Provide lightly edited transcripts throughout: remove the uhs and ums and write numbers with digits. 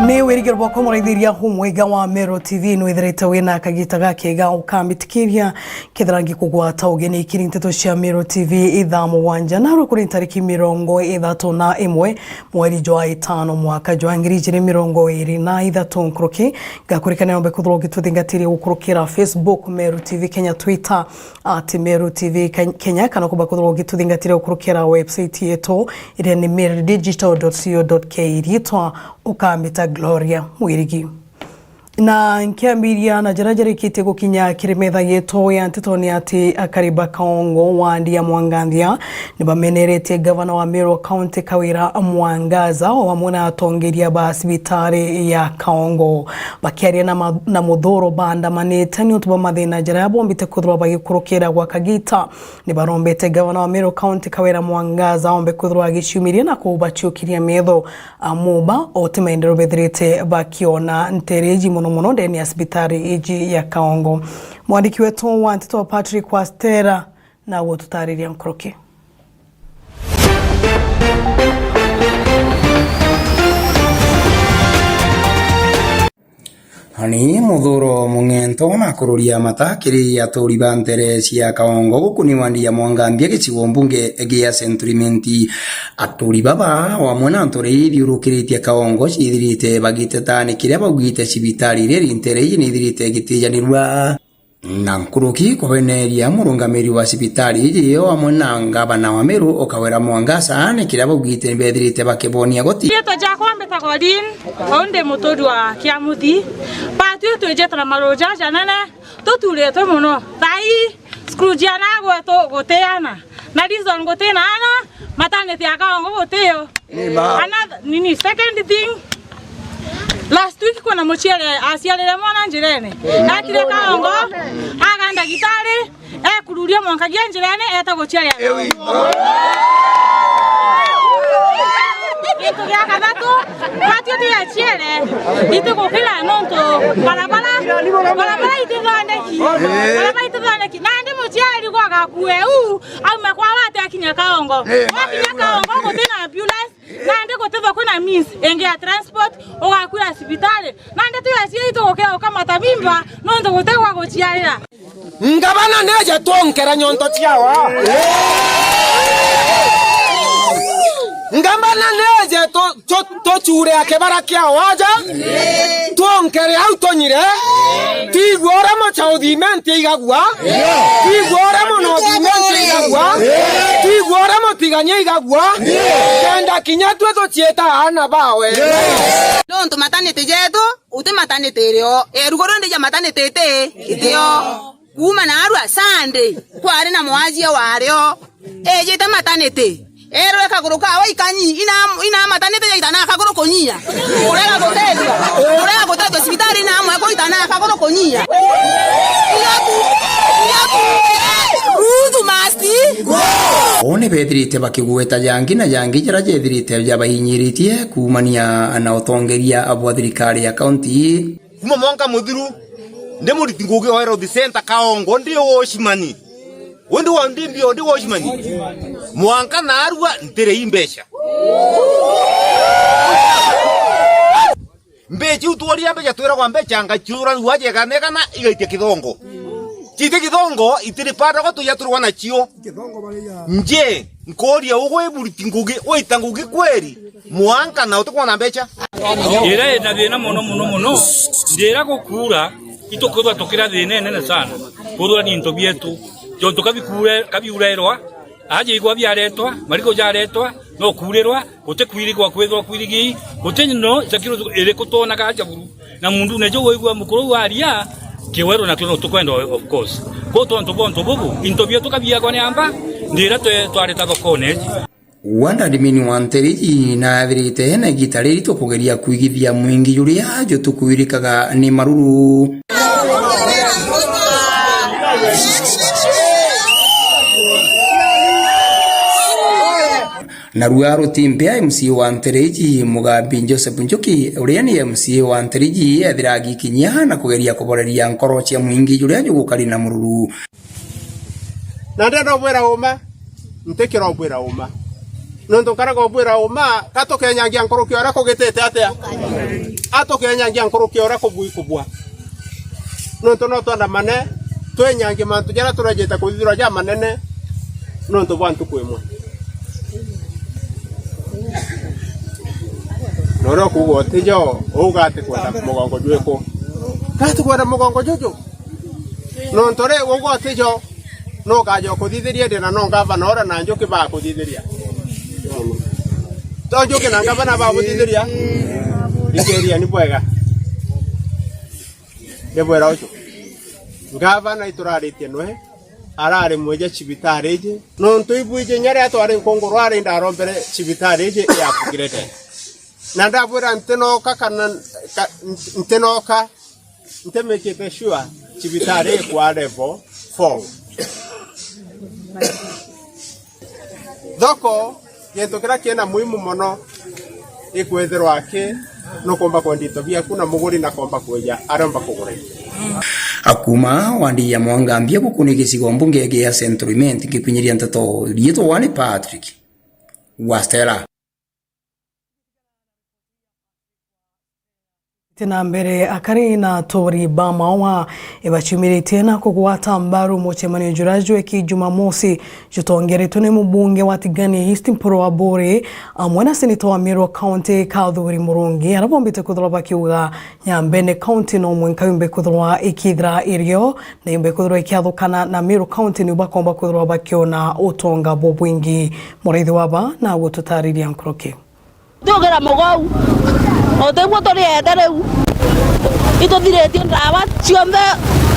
Ni wirigirwa ko muraithiria humwega wa Mero TV no itherete wina kagita gakega ukambitikiria kitharangi kugwata ugeni kirinteto cia Mero TV ithamo wanja naro kuri tariki 31 mweri jwa 5 mwaka jwa 2023 nkroki gakurikana ombe kuthro gituthingatire ukurukira Facebook Mero TV Kenya, Twitter @Mero TV Kenya, kana kuba kuthro gituthingatire ukurukira website yetu ire ni merodigital.co.ke ritwa ukambita Gloria Mwirigi na nkiambiria na jarajari kite gukinya kirimetha yeto ya ntitoni ati Akariba Kaongo wandi ya Mwanganthia ni bamenerete governor wa Meru County Kawira Mwangaza wa mwana atongeria basibitari ya Kaongo bakiaria na muthuro banda manetani utuba mathina jara bombite kuthura bagikurukira gwa Kagita ni barombete governor wa Meru County Kawira Mwangaza ombe kuthura gishumiria na kubachukiria metho amuba otimaendero betherete bakiona ntereji muno ndeni ya sibitari iji ya Kaongo. Mwandiki wetu wa Ntito Patrick Wastera na wotutariria nkroke. Hani muthuro mungento na kururia matakiri ya tori bantere cia Kaongo gukuni wandi ya Mwanganthia gicigo mbunge gia Centriment atori baba wa mwana ntori thiurukiritie Kaongo cithirite bagitetani kiria baugite cibitari ri intere ni thirite gitijanirwa na nkuruki kubeneria murungamiri wa sibitari iyo amwe na ngabana wa Meru Okawira Mwangaza ni kiria baugite mbethirite bakibonia goti yeto jakwa mbeta godin onde mutori wa Kiamuthi patu twejeta na maroja janane tuturete muno tai scrujana gweto goteana na reason gotena ana maternity ya Kaongo goteo ana nini second thing. Last week kuna mochiele asialele mwana njirene atire Kaongo aganda gitari kururia mwankagia njirene eta gochiele itu ya kadatu patio dia chiele itu kokila nonto barabara itu dhandeki nandi mochiele kwa kakue au mekwa wate akinya Kaongo akinya Kaongo gotina ambulance nandi goteva kuna means enge ya transport ogakwira sibitari nandi tu yasie itu okea okamata mimba nonto gotegwa gochialira ngabana neje tonkera nyonto chiawa ngambana neje to chure akebara kia waja tonkere autonyire tigora mo chaudiment igagwa tigora mo no diment igagwa tigora mo tiganye igagwa kenda kinyatwe to chieta ana bawe donto matane tejeto ute matane tereo erugoro ndeja matane tete iteo kuma na arua sande kware na mwaji wareo ejeta matane te ero ekaguruka awa ikanyi ina matanete ya itana akagoro konyia urega goteto sibitari na amwe ko itana akagoro konyia udu masti one bethirite bakigueta yangi na yangi jara jethirite jabahinyiritie kumania na utongeria abwa thirikari ya county kuma monka muthiru nde muriti ngugi oero the center Kaongo ndi oshimani wendi wandimbi ndi oshimani mwanka na arua ntere imbesha mbechi utuoria mbecha twira kwa mbecha ngachura waje kanekana igaitie kithongo chite kithongo itiri pada ko tuyaturwa na chio nje nkoria ugwe buriti ngugi oita ngugi kweri mwanka na utukwa na mbecha ira ina thina muno ndira gukura itokuba tokira thina nene sana kurwa ni ntobietu jonto kabiurerwa aje igwa byaretwa mariko jaretwa no kurerwa gote kwirigwa kwethwa kwirigi gote no zakiro ere kutona kaja buru na mundu nejo woigwa mukuru waria kiwero na tuno tukwenda of course goto ntobo bubu intobia tukabia kwa nyamba ndira twareta bakone wanda dimini wanteriji na avirite na gitariri to kugeria kuigithia mwingi yuria jo tukuirikaga ni maruru na ruaro timpe MC wa Ntereji Mugambi Joseph Njoki uria ni MC wa Ntereji athiragi kinya na kugeria kuboreria nkoro cia mwingi juria jugukari na mururu na ndendo bwera uma ntekera bwera uma nonto karago bwira uma kato kenyangia nkoroki ora kogitete atia ato kenyangia nkoroki ora kobui kubwa nonto no twanda mane twenyangia mantu jara turajeta kuthira ja manene nonto bantu kwemwe noro kugo tijo ugate kwenda mugongo jweko kati kwenda mugongo jojo nonto re ugo tijo no kajo kuthithiria ndina no gavana ora na njoki ba kuthithiria to njoki na gavana ba kuthithiria ikeria ni bwega ndebwera ucio gavana ituraritie noe arare mweja cibitari ije nonto ibuije nyare atware kongoro ari ndarombere cibitari ije yapugirete na ndabwira ntenoka kana ntenoka ntemekete sure cibitari kwa level 4 Doko gento kira kiena muhimu mono ikwetherwa ke no komba kwandito bia kuna muguri na komba kweja aromba kugure akuma wandi ya mwangambia kukunike sigombunge ya Centriment kikwinyiria ntato lieto wane Patrick Wastela tena mbere akari na tori bamawa ebachumire tena kugwata mbaru mochemani jurajwe ki Jumamosi jutongere tune mubunge watigani East Mporo wa Bore amwana senito wa Meru County Kadhuri Murungi arabombite kudroba kiuga Nyambene County no mwenka yumbe kudroba ikidra irio na yumbe kudroba ikiathukana na Meru County ni ubakomba kudroba kiona utonga bobwingi murithi waba na gututariria nkroke Tugera mogou otegwo tori endereu ituthiretie ndawa ciothe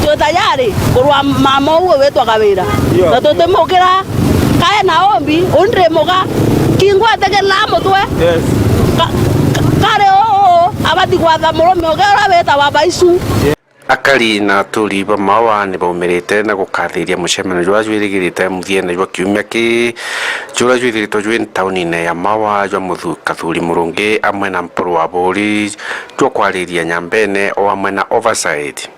twitayari kurwa mama uwe wetwa kawira na tutimukira kae na ombi undire muga kingwategela mutwe kare o abati gwatha murume ogera weta wabaisu akari na turi bamawa ni baumerete na gukathiria mucemano jwa jwirigirite muthiene jwa kiumia ki jura jwirigirito jwin taunine ya mawa jwa muthu Kathuri Murungi amwe na Mporo wa Bori jwa kwariria Nyambene o amwe na oversight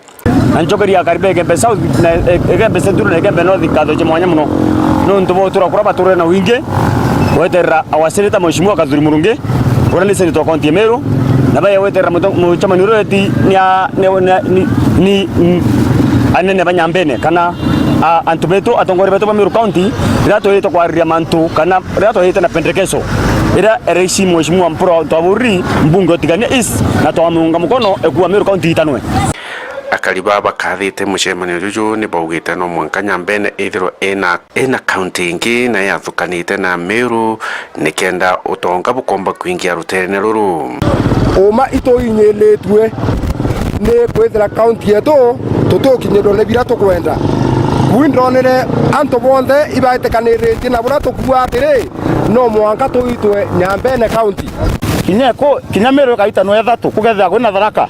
anchokeria karibe gembe south na gembe central na gembe north kadho je mwanya muno no ntubo turakura bature na winge weterra awasirita mheshimiwa Kathuri Murungi ora ni senito county Meru na baye weterra muchamani roti ni anene banyambene kana antubeto atongore beto ba Meru County rato yeto kwa ria mantu kana rato yeto na pendekeso ira eresi mheshimiwa Mporo wa Bori mbunge otigania east na twamunga mukono ekuwa Meru County itanwe akariba bakathite mucemani juju ni baugite no mwanka Nyambene ithiro ena county ingi na yathukanite na Meru nikenda utonga bukomba kwingia ruterene ruru uma ito inyeletwe ne kwethera county yeto tutukinyiro le birato kwenda windronere anto bonde ibaite kanirete na burato kuatire no mwanka tuitwe Nyambene county kinya Meru kaita no ethatu kugetha kwina Tharaka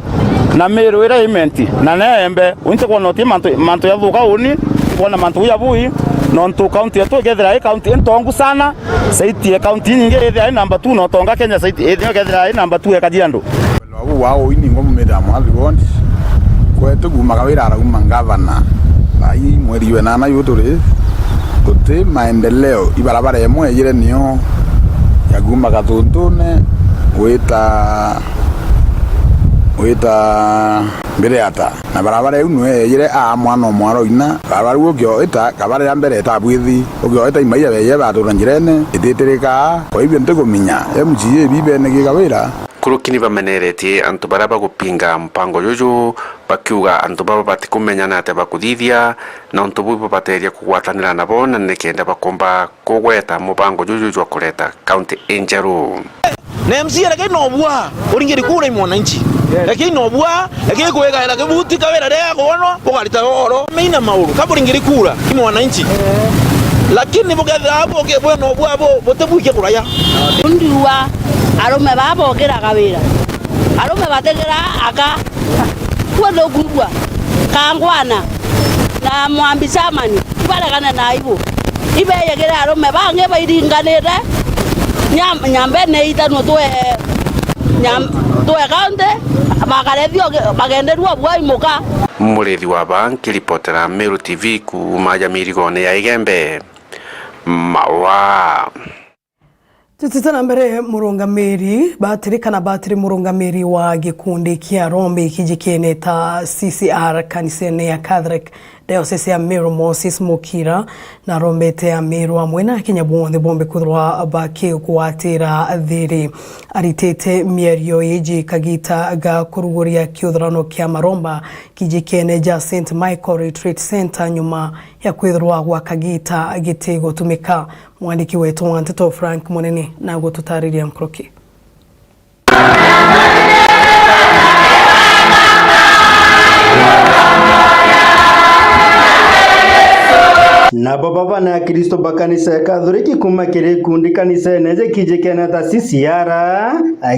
na Meru ira imenti na nembe unte kono ti manto ya thuka uni kona manto ya bui no ntu county yetu gethera i county entongu sana saiti e county nyingi ethia number 2 no tonga Kenya saiti ethia gethera i number 2 e Kajiando wao ini ngo mumeda mwathi gondi kwetu gumaga wira arauma gavana ai mweri we nana yuturi tuti maendeleo ibarabara yemwe yire niyo yaguma Gathuntune wita mbere ata na barabara yu nwe yire a mwana mwaro ina barabara ugyo ita kabara ya mbere ta bwithi ugyo ita imaiya beye batura njirene itetereka kwa hivyo ntegominya MGA bibe ne gigawira kurukini bameneretie antu baraba gupinga mpango juju bakiuga antu baba batikumenyana ate bakuthithia na antu bwibo bateria kugwatanira nabo na nikenda bakomba kugweta mubango juju jwa kureta county enjeru na MCA lakini nobwa uringiri kura mwananchi lakini nobwa lakini kuweka la kibuti kawera leo kuona pokalita oro meina mauru kabo uringiri kura mwananchi lakini bogeza hapo ke nobwa bo botebuke kuraya undiwa arome babo kera kawera arome bategera aka kwendo kubwa kangwana na mwambi samani ibarakana na ibo ibe yegera arome bange bairinganire Nyambene itano twe kaunti bakarethio bagenderwa bwa imuka murethi wa banki reportera Meru TV ku maja mirigone ya Igembe mawa Tutitana mbere murungamiri murungamiri wa gikundi kia Rombi kijikene ta CCR kanisene ya Catholic Diocese ya Meru Moses Mukira na rombete ya Meru amwe na Kinyabwonde bombe kuthirwa bakigwatira thiri aritete mierio yeji kagita ga kuruguria kiuthurano kia maromba kijikene ja St Michael Retreat Center nyuma ya kwithirwa gwa kagita gitego tumika. Mwandiki wetu wa Nteto Frank Monene na gututariria mkroki. Na baba na Kristo bakanisa ya Katholiki kuma kire kundi kanisa neje kijekena ta CCR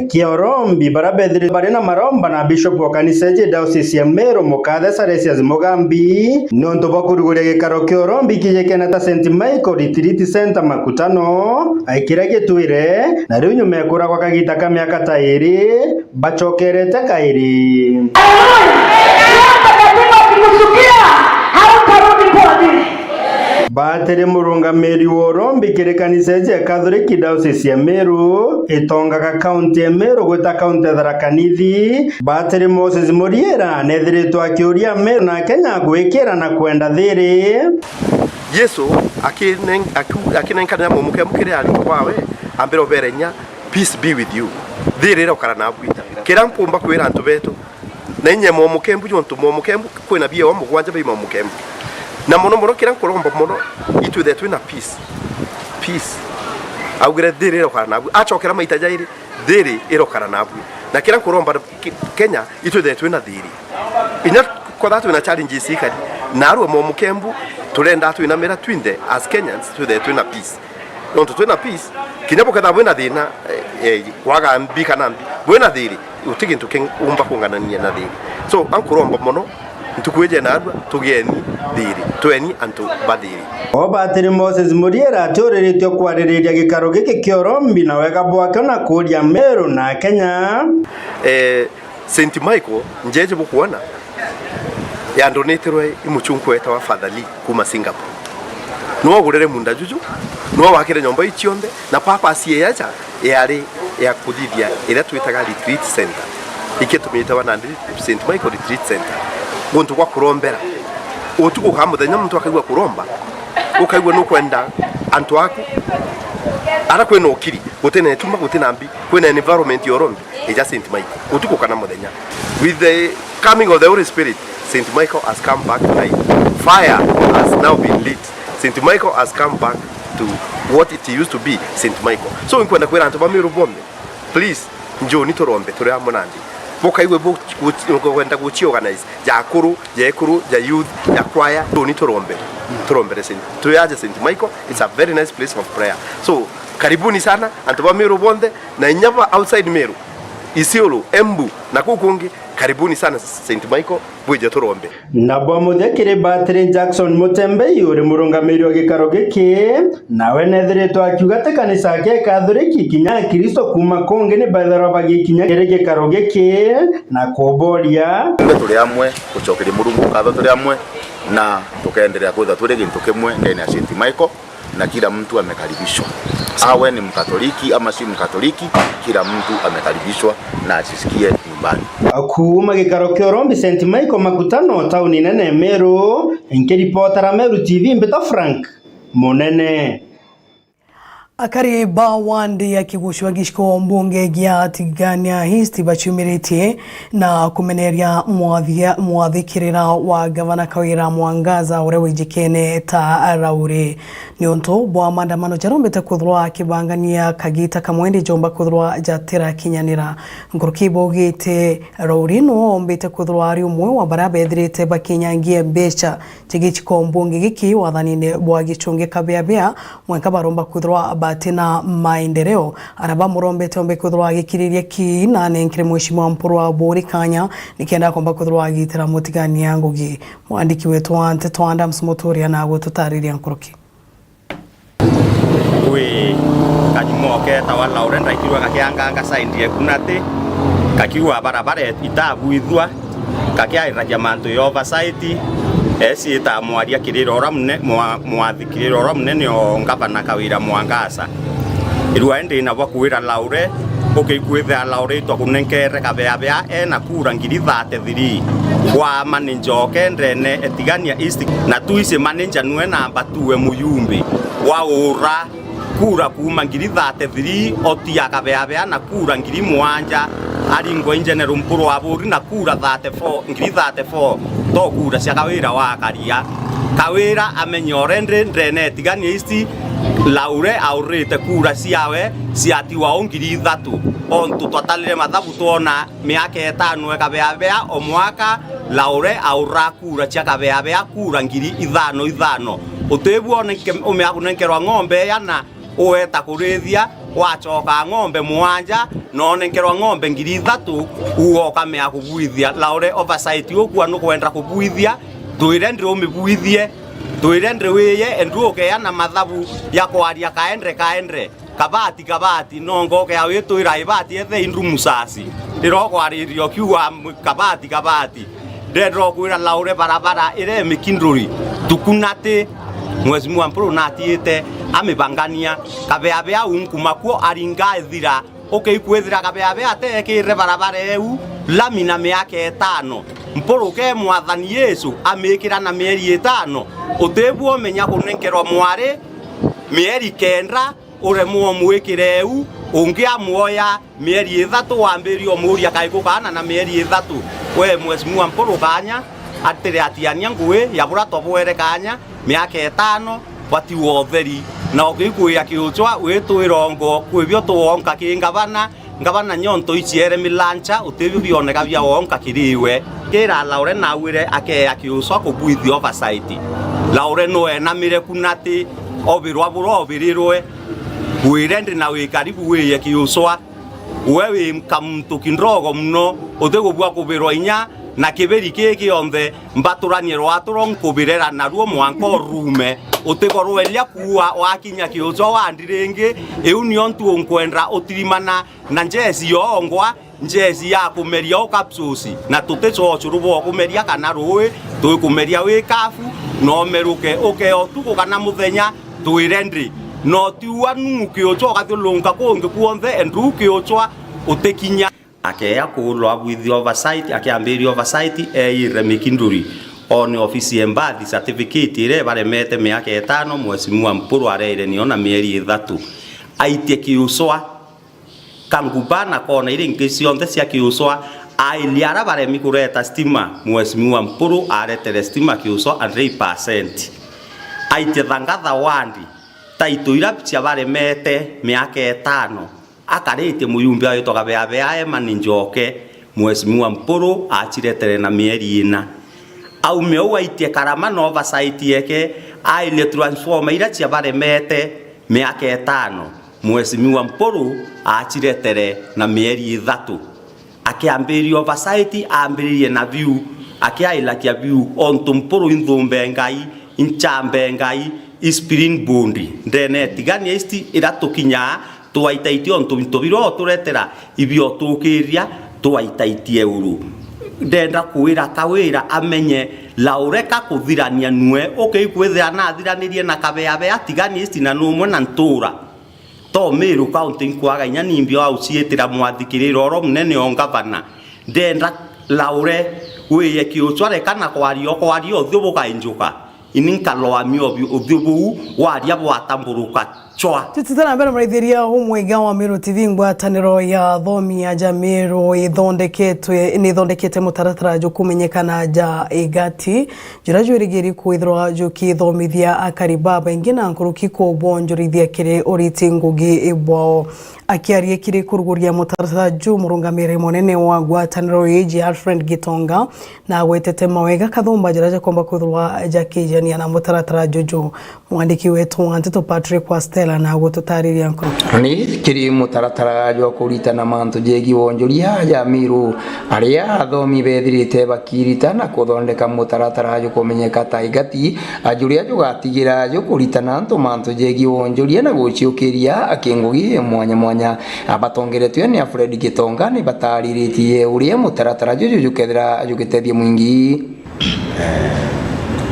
kia Rombi barabedri barena maromba na bishop wa kanisa je Diocese ya Meru Mukathe Salesius Mugambi nonto bakurugure gikaro kia Rombi kijekena ta St Michael Retreat Center makutano aikirage tuire na riu nyume kura kwa kagita ka miaka ta iri bachokerete kairi Batere murungamiri wa Rombi kire kanisa ya Katholiki Diocese ya Meru itonga kaunti ya Meru gwita kaunti ya Tharaka Nithi Batere Moses Muriera nethiritwo akiuria Meru na Kenya gwikira na kwenda thiri Yesu akinenkanira mumuke mukire ali kwawe ambero berenya peace be with you thiri ro kana nabwita kira mpumba kwira antu betu na nye mumuke mbu jontu mumuke kwina biye wa mugwanja be mumuke na mono kira nkolomba mono itu that wina peace augire thiri ro kana nabu achokera maita jairi thiri ro kana nabu na kira nkolomba Kenya itu that wina thiri inya kwa that wina challenges ikadi na aru mumuke mbu tulenda tu inamera twinde as Kenyans to the twina peace nonto twina peace kinyapo kada bwena thina waga mbika nambi bwena thiri utiki ntuke umba kunganania na thiri so ankuromba mono ntukweje na adwa tugeni thiri tweni antu badiri Batere Moses Muriera atoreretio kwaririria gikaro giki kia Rombi na wega bwake na kuria Meru na Kenya St Michael njeje bukuona ya doneterwe imuchunku eta wa Fadhali kuma Singapore no gurere munda juju no wakire nyomba ichionde na papa asiye yacha yari ya kudithia ila twitaga retreat center iketumita wana St Michael Retreat Center gontu kwa kurombera otuko kamuthenya muntu akaigwa kuromba ukaigwa no kwenda antu aku ara kwena okiri gutene tumba gutena mbi kwena environment yorombi eja St Michael otuko kana muthenya with the coming of the Holy Spirit St Michael has come back to life. Fire has now been lit. St Michael has come back to what it used to be, St Michael. So nkwenda kwera antu bamiru bombe. Please njoni torombe tore amonandi. Boka iwe kwenda guchi organize jakuru, jekuru, ja youth, ya choir, njoni torombe. Torombe St. Tuyaje St Michael. It's a very nice place of prayer. So karibuni sana antu bamiru bonde na nyava outside Meru. Isiolo, Embu na kukungi karibuni sana St Michael bweje torombe na bwamuthekire Batere Jackson Mutembe yuri murungamiri wa gikaro giki nawe nethiritwo akiugate kanisa ke Katholiki kinya Kristo kuma konge ni bathara bagikinya gikaro giki na kuboria turi amwe gucokeria murungu katho turi amwe na tukaendelea kwitha turi gintu kimwe ndani ya St Michael na kila mtu amekaribishwa awe ni Mkatoliki ama si Mkatoliki kila mtu amekaribishwa na asisikie nyumbani kuma gikaro kia Rombi St Michael makutano tauni nene Meru nkiripotera Meru TV Nteto Frank Monene Akari bawandi ya kigushwa gishiko mbunge gia Tigania East bachumirite na kumeneria mwathikirira wa gavana Kawira Mwangaza urewe jikene ta raure nionto bwa maandamano jarombete kuthurwa kibangania kagita kamwendi jomba kuthurwa jatira kinyanira ngurukibo gite raure no ombete kuthurwa ari umwe wa barabethirite bakinyangie mbeca tigichiko mbunge giki wathanine bwa gichunge kabeabea mwenka baromba kuthurwa tena maendeleo araba murombete ombe kuthurwa gikiriria ki na nenkire mheshimiwa Mpurwa Bori Kanya nikienda kwamba kuthurwa gitira mutigania ngugi mwandiki wetu wa Nteto Adams Muturia na gututariria nkuruki we kanyumoke tawala urenda ikirwa kakianga saindi ekunate kakiwa barabara itabuithwa kakiairagia mantu ya oversight esi ta mwaria kiriro ramne mwathikiriro ramne ni ngavana Kawira Mwangaza irua ndi na bakwira Laure ukikwithia Laure to kunenkere kabea ena kura ngiri 33 kwa manager ndene etigania East na tuise manager nwe namba 2 muyumbi wa ura kura kuma ngiri 33 otia kabea na kura ngiri 7 aringo engineer mpuru wa buri na kura 34 ngiri 34 to kura cia kawira wa karia kawira amenyore ndene etigania East Laure aurite kura ciawe ciatiwa ngiri 3 ontu twatalire mathabu tuona miaka 5 kabea o mwaka Laure aura kura cia kabea kura ngiri 5 utebu onenkerwa ng'ombe yana ueta kurithia wachoka ng'ombe 7 no nenkerwa ng'ombe ngiri 3 uoka mea kubuithia Laure oversight ukwa no kwenda kubuithia tuire ndiro mibuithie tuire ndire weye enduoke yana mathabu ya kwaria kaendre kabati nongo ya wetu iraibati ethe indru musasi ndiro kwaririo kiwa kabati ndero kwira Laure barabara ire mikinduri tukunate mwezi mwampro natiete amebangania kabea unkuma ko aringa ethira kwethira kabea tekire barabara eu lamina miaka 5 mporoke mwathani Yesu amekira na mieri 5 utebuo menya kunenkerwa mware mieri 9 uremwo mwikire eu ungiamuoya mieri 3 wambirio muria kaigukana na mieri 3 we mwezi mwamporo kanya atire atiania ngwe yabura tobwere kanya miaka 5 bati wotheri na okikuya kiuchwa wetu irongo kwibyo tuonka ngabana nyonto iciere milancha utebyo bioneka bya wonka kiriwe kira Laure nawire ake akiuswa kubuithio oversight Laure no enamire kunati obirwa buro obirirwe wirende na wikaribu weye kiuswa wewe mkamtu kindrogo mno utegubwa kubirwa inya na kiberi kiki onthe mbaturanie rwaturo nkubirera naruo mwanko rume utekorwo elia kuwa wakinya kiucho wandiringi eu niontu onkwendra utirimana na njezi yongwa njezi ya kumeria okapsusi na tutecho churubo kumeria kana ruwe tuikumeria we kafu no meruke otuko kana muthenya tuirendri no tiwa nuke ocho gathulunga konge kuonthe enduke ocho utekinya akeya kulwa with the oversight akeambiri oversight ire mikinduri on office embadi certificate ire baremete miaka 5 mwezi mwampuru areire niona mieri 3 aitie kiuswa kangubana kona ire ngicionthe cia kiuswa ailiara baremi kureta stima mwezi mwampuru aretere stima kiuswa 100% aitie thangatha wandi taituira cia baremete miaka 5 akarete muyumbi ayo to kabea maninjoke mwezi mwampuru achiretere na mieri 4 au mewa itie karama no oversight yake aile transformer ira cia baremete miaka 5 mwezi mwampuru achiretere na mieri 3 akiambiria oversight ambiririe na view akiaila kia view onto mpuru inthumbe ngai inchambe ngai ispirin bondi ndene tigania isti iratukinya tuaitaitie onto bitobiro turetera ibio tukiria tuaitaitie uru ndenda kuira kawira amenye Laure kakuthirania nwe kwethira na thiranirie na kabea tigania isti na numwe na ntura to Meru county kwaga inya nimbio au cietira mwathikiriro ro munene ongavana ndenda Laure weye kiuchware kana kwario thubuka injuka ininkaloa miobi uthubu waria bwatamburuka chwa tutitana mbere muraithiria umwega wa Meru TV ngwataniro ya thomi ya Meru ithondekete mutaratara jo kumenyekana ja igati jira jwirigiri kwithirwa jo kithomithia akaribaba ingina nkuruki ko bonjorithia kire oriti ngugi ibwao akiarie kire kuruguria mutaratara jo murungamire monene wa ngwataniro yeji Alfred Gitonga na wetete mawega kathumba jira komba kwithirwa jakijania na mutaratara jojo mwandiki wetu Antito Patrick Wastela na gututariria nkuruki ni kiri mutaratara jo kuritana mantu jegi wonjoria ya Meru aria athomi bethirite bakirita na kuthondeka mutaratara jo kumenyeka ta igati ajuria jo gatigira jo kuritana antu mantu jegi wonjoria na guciukiria akingugi mwanya abatongeretwe ni Alfred Gitonga ni batariritie uria mutaratara jo jukethira jukitethia mwingi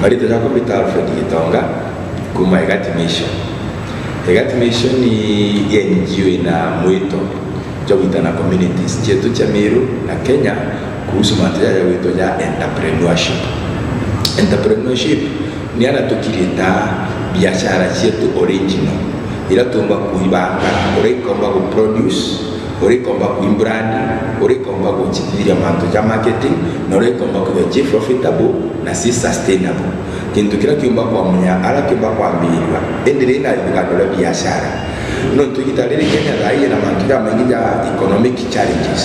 marito yako bita Alfred Gitonga kuma igati mission Egati Mission ni NGO ina mwito jawita na communities chetu cha Meru na Kenya kuhusu mambo ya wito ya entrepreneurship. Entrepreneurship ni anatukirita biashara chetu original ila tumba kuibanga urekomba ku produce urekomba ku brand urekomba ku chitiria manto ya marketing na urekomba ku be profitable na si sustainable kintu kila kiumba kwa mnya ala kiumba kwa mbiliwa endelea na ibikano la biashara no tukitalele Kenya raia na manto ya mengi ya economic challenges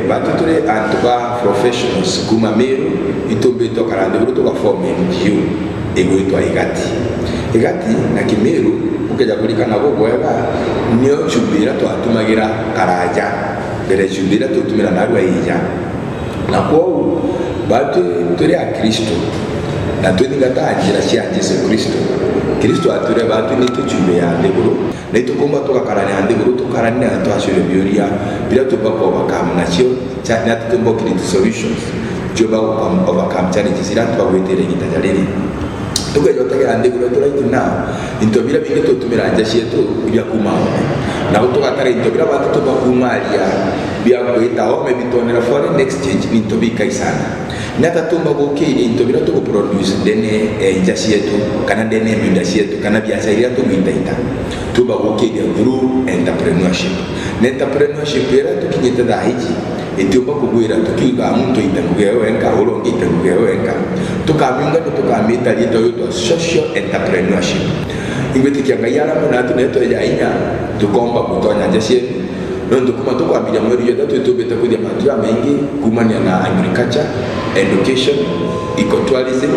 batu tule antuba professionals kuma Meru itombe tokarande buruto ka form NGO ego itwa igati na Kimeru ukeja kulikana gogwega niyo chubira twatumagira karaja bere chubira tutumira narwa ija na kwa batu tuli a Kristo na twinigata ajira cia Yesu Kristo ature batu ni tuchube ya ndeguru na itukomba tukakarane andeguru tukarane na twashire bioria bila tubako bakamna cio cha na tutombo create solutions joba overcome challenges ila twagwetere gitajaleli tukajotagera ndeguru tulaiti na intobira binge tutumira anja cietu bya kumao na tugatara intobira batu tubakumaria bya kwita home bitonera foreign exchange nitobika isana nata tumba gokiri intobira tuko produce dene anja cietu kana dene minda cietu kana biashara tu mwitaita tuba gokiri through entrepreneurship era tukinyita dahiji itiomba kugwira tukiga mtu itangugewe enka urongi itangugewe enka tukaminga tukamita lito yoto social entrepreneurship ingweti kiangayara mona tuneto ya inya tukomba kutonya jeshi ndo kuma tukwambia mweri yote tutubeta kudia matu mengi kumania na agriculture education ecotourism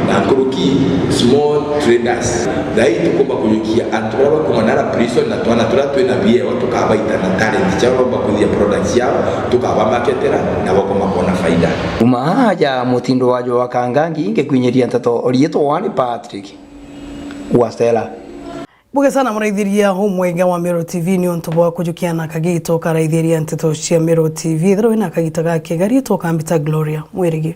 na kuruki small traders dai tukomba kuyukia anturaba kumanara prison na twana turatu na bie watu kabaita na talent chao bakudia products yao tukaba marketera na wakoma kuona faida umaja mutindo wajo wakangangi inge kwinyeria ntato orieto wani Patrick Wastela Buge sana muraithiria humwega wa Meru TV ni onto bwa kujukiana kagito karaithiria nteto cia Meru TV thero ina kagita gake gari to kambita Gloria mwirigi